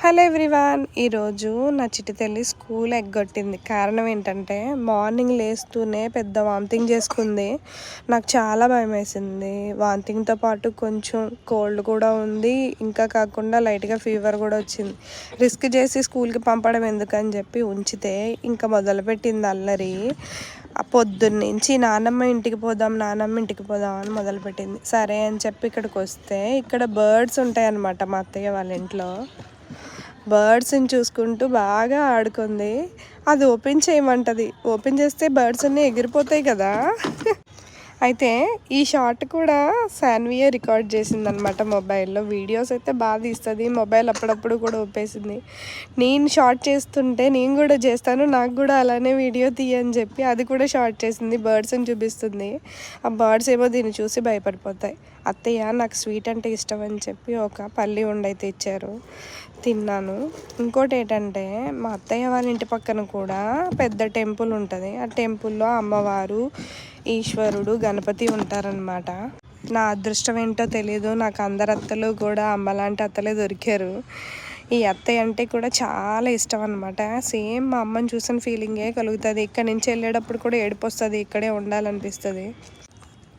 Hello everyone, ఈరోజు నా చిట్టి తల్లి స్కూల్ ఎగ్గొట్టింది. కారణం ఏంటంటే మార్నింగ్ లేస్తూనే పెద్ద వామిటింగ్ చేసుకుంది. నాకు చాలా భయం వేసింది. వామిటింగ్తో పాటు కొంచెం కోల్డ్ కూడా ఉంది. ఇంకా కాకుండా లైట్గా ఫీవర్ కూడా వచ్చింది. రిస్క్ చేసి స్కూల్కి పంపడం ఎందుకని చెప్పి ఉంచితే ఇంకా మొదలుపెట్టింది అల్లరి. పొద్దున్నుంచి నానమ్మ ఇంటికి పోదాం అని మొదలుపెట్టింది. సరే అని చెప్పి ఇక్కడికి వస్తే ఇక్కడ బర్డ్స్ ఉంటాయి అన్నమాట మా అత్తయ్య వాళ్ళ ఇంట్లో. బర్డ్స్ని చూసుకుంటూ బాగా ఆడుకుంది. అది ఓపెన్ చేయమంటది. ఓపెన్ చేస్తే బర్డ్స్ అన్నీ ఎగిరిపోతాయి కదా. అయితే ఈ షార్ట్ కూడా శాన్వియే రికార్డ్ చేసిందనమాట మొబైల్లో. వీడియోస్ అయితే బాగా తీస్తుంది. మొబైల్ అప్పుడప్పుడు కూడా ఊపేసింది. నేను షార్ట్ చేస్తుంటే నేను కూడా చేస్తాను, నాకు కూడా అలానే వీడియో తీయని చెప్పి అది కూడా షార్ట్ చేసింది. బర్డ్స్ని చూపిస్తుంది. ఆ బర్డ్స్ ఏమో దీన్ని చూసి భయపడిపోతాయి. అత్తయ్య నాకు స్వీట్ అంటే ఇష్టం అని చెప్పి ఒక పల్లి ఉండైతే ఇచ్చారు, తిన్నాను. ఇంకోటి ఏంటంటే మా అత్తయ్య వాళ్ళ ఇంటి పక్కన కూడా పెద్ద టెంపుల్ ఉంటుంది. ఆ టెంపుల్లో అమ్మవారు, ఈశ్వరుడు, గణపతి ఉంటారనమాట. నా అదృష్టం ఏంటో తెలీదు, నాకు అందరు అత్తలు కూడా అమ్మలాంటి అత్తలే దొరికారు. ఈ అత్తయ్య అంటే కూడా చాలా ఇష్టం అనమాట. సేమ్ మా అమ్మని చూసిన ఫీలింగే కలుగుతుంది. ఇక్కడి నుంచి వెళ్ళేటప్పుడు కూడా ఏడుపు వస్తుంది, ఇక్కడే ఉండాలనిపిస్తుంది.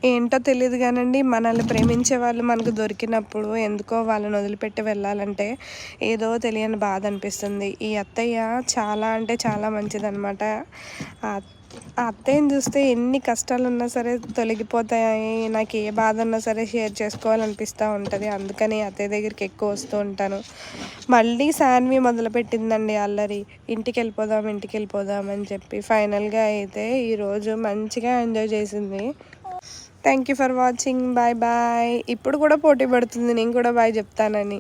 ఏంటో తెలియదు కానండి, మనల్ని ప్రేమించే వాళ్ళు మనకు దొరికినప్పుడు ఎందుకో వాళ్ళని వదిలిపెట్టి వెళ్ళాలంటే ఏదో తెలియని బాధ అనిపిస్తుంది. ఈ అత్తయ్య చాలా అంటే చాలా మంచిదన్నమాట. ఆ అత్తయ్యని చూస్తే ఎన్ని కష్టాలు ఉన్నా సరే తొలగిపోతాయి. నాకు ఏ బాధ ఉన్నా సరే షేర్ చేసుకోవాలనిపిస్తూ ఉంటుంది. అందుకని అత్తయ్య దగ్గరికి ఎక్కువ వస్తూ ఉంటాను. మళ్ళీ శాన్వి మొదలుపెట్టిందండి అల్లరి. ఇంటికి వెళ్ళిపోదాం అని చెప్పి ఫైనల్గా అయితే ఈరోజు మంచిగా ఎంజాయ్ చేసింది. Thank you for watching. Bye bye. ఇప్పుడు కూడా పోటీ పడుతుంది నేను కూడా బాయ్ చెప్తానని.